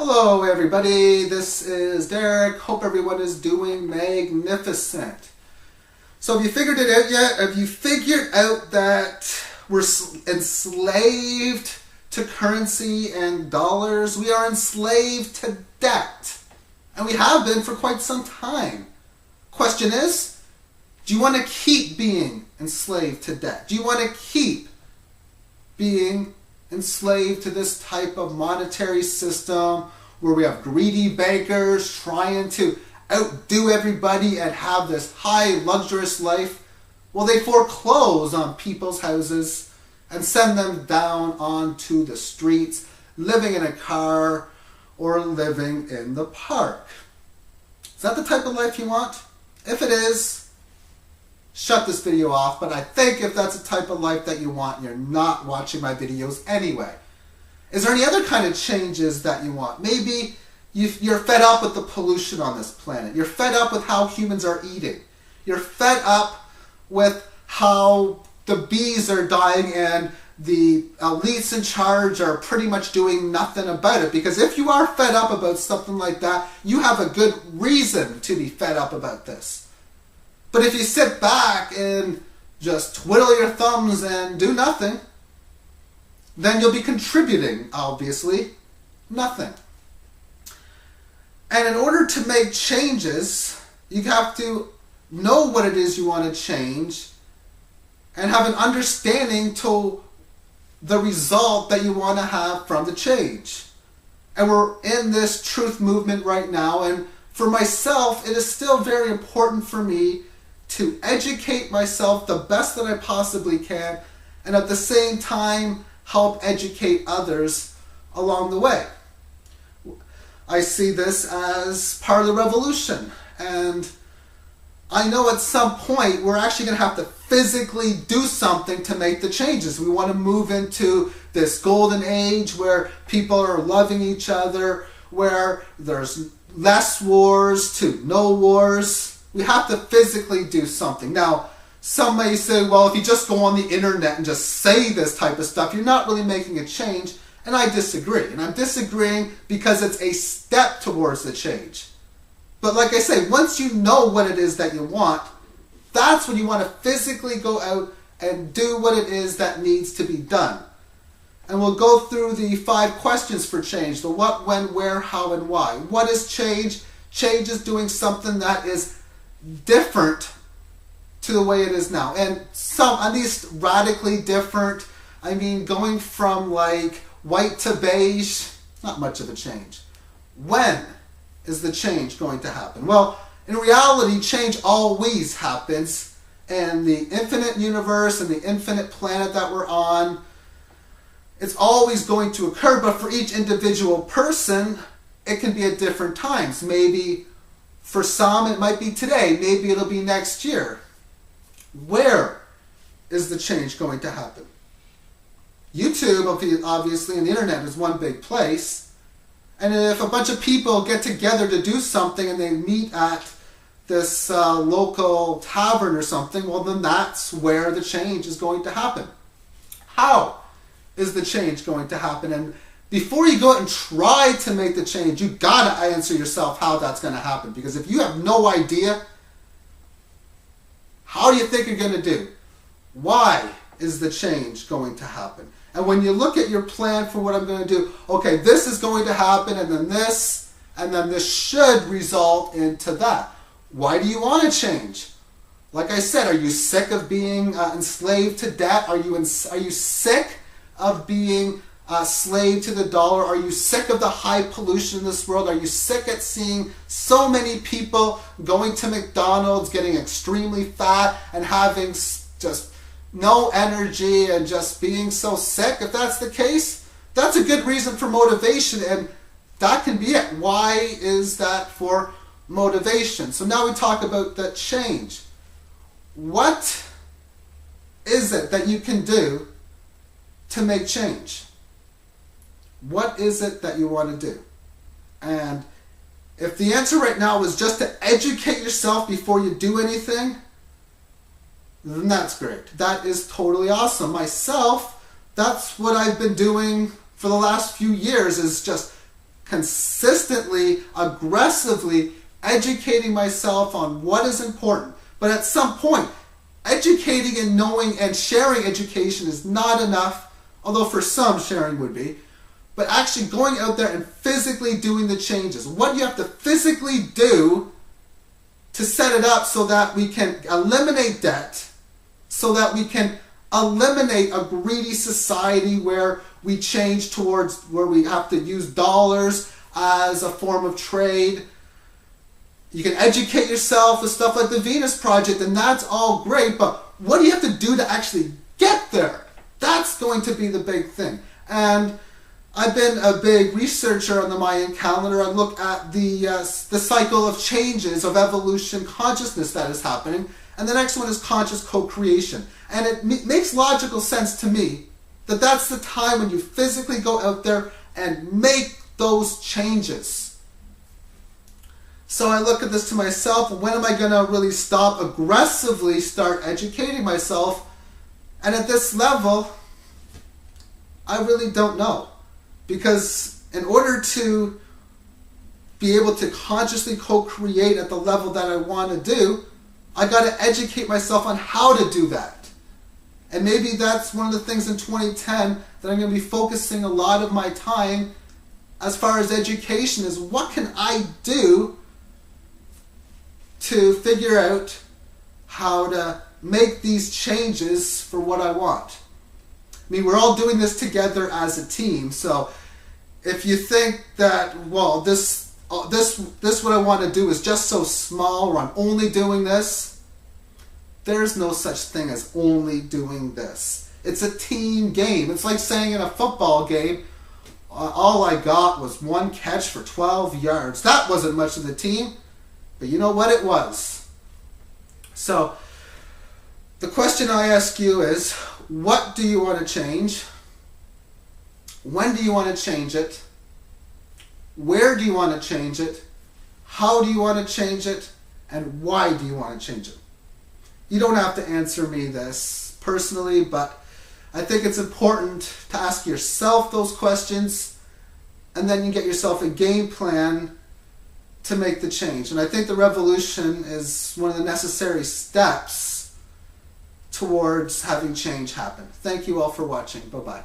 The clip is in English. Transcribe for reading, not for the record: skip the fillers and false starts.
Hello everybody, this is Derek. Hope everyone is doing magnificent. So have you figured it out yet? Have you figured out that we're enslaved to currency and dollars? We are enslaved to debt. And we have been for quite some time. Question is, do you want to keep being enslaved to debt? Do you want to keep being enslaved to this type of monetary system where we have greedy bankers trying to outdo everybody and have this high luxurious life? Well, they foreclose on people's houses and send them down onto the streets, living in a car or living in the park. Is that the type of life you want? If it is, shut this video off, but I think if that's the type of life that you want, you're not watching my videos anyway. Is there any other kind of changes that you want? Maybe you're fed up with the pollution on this planet. You're fed up with how humans are eating. You're fed up with how the bees are dying and the elites in charge are pretty much doing nothing about it. Because if you are fed up about something like that, you have a good reason to be fed up about this. But if you sit back and just twiddle your thumbs and do nothing, then you'll be contributing, obviously, nothing. And in order to make changes, you have to know what it is you want to change and have an understanding to the result that you want to have from the change. And we're in this truth movement right now, and for myself, it is still very important for me to educate myself the best that I possibly can, and at the same time help educate others along the way. I see this as part of the revolution, and I know at some point we're actually going to have to physically do something to make the changes. We want to move into this golden age where people are loving each other, where there's less wars to no wars. We have to physically do something. Now, some may say, well, if you just go on the internet and just say this type of stuff, you're not really making a change. And I disagree. And I'm disagreeing because it's a step towards the change. But like I say, once you know what it is that you want, that's when you want to physically go out and do what it is that needs to be done. And we'll go through the 5 questions for change. The what, when, where, how, and why. What is change? Change is doing something that is different to the way it is now, and some at least radically different. I mean, going from like white to beige, not much of a change. When is the change going to happen? Well, in reality, change always happens, and the infinite universe and the infinite planet that we're on, it's always going to occur. But for each individual person, it can be at different times. Maybe for some, it might be today. Maybe it'll be next year. Where is the change going to happen? YouTube, obviously, and the internet is one big place. And if a bunch of people get together to do something and they meet at this local tavern or something, well, then that's where the change is going to happen. How is the change going to happen? And before you go out and try to make the change, you gotta answer yourself how that's gonna happen. Because if you have no idea, how do you think you're gonna do? Why is the change going to happen? And when you look at your plan for what I'm gonna do, okay, this is going to happen, and then this should result into that. Why do you wanna change? Like I said, are you sick of being enslaved to debt? Are you sick of being slave to the dollar? Are you sick of the high pollution in this world? Are you sick at seeing so many people going to McDonald's, getting extremely fat and having just no energy and just being so sick? If that's the case, that's a good reason for motivation, and that can be it. Why is that for motivation? So now we talk about that change. What is it that you can do to make change? What is it that you want to do? And if the answer right now is just to educate yourself before you do anything, then that's great. That is totally awesome. Myself, that's what I've been doing for the last few years, is just consistently, aggressively educating myself on what is important. But at some point, educating and knowing and sharing education is not enough, although for some sharing would be. But actually going out there and physically doing the changes. What do you have to physically do to set it up so that we can eliminate debt, so that we can eliminate a greedy society where we change towards where we have to use dollars as a form of trade. You can educate yourself with stuff like the Venus Project, and that's all great, but what do you have to do to actually get there? That's going to be the big thing. And I've been a big researcher on the Mayan calendar. I look at the cycle of changes of evolution consciousness that is happening. And the next one is conscious co-creation. And it makes logical sense to me that that's the time when you physically go out there and make those changes. So I look at this to myself, when am I going to really stop aggressively start educating myself? And at this level, I really don't know. Because in order to be able to consciously co-create at the level that I want to do, I got to educate myself on how to do that. And maybe that's one of the things in 2010 that I'm going to be focusing a lot of my time as far as education is, what can I do to figure out how to make these changes for what I want. I mean, we're all doing this together as a team. So if you think that, well, this what I want to do is just so small, or I'm only doing this, there's no such thing as only doing this. It's a team game. It's like saying in a football game, all I got was one catch for 12 yards. That wasn't much of the team, but you know what it was. So the question I ask you is, what do you want to change? When do you want to change it? Where do you want to change it? How do you want to change it? And why do you want to change it? You don't have to answer me this personally, but I think it's important to ask yourself those questions, and then you get yourself a game plan to make the change. And I think the revolution is one of the necessary steps towards having change happen. Thank you all for watching. Bye-bye.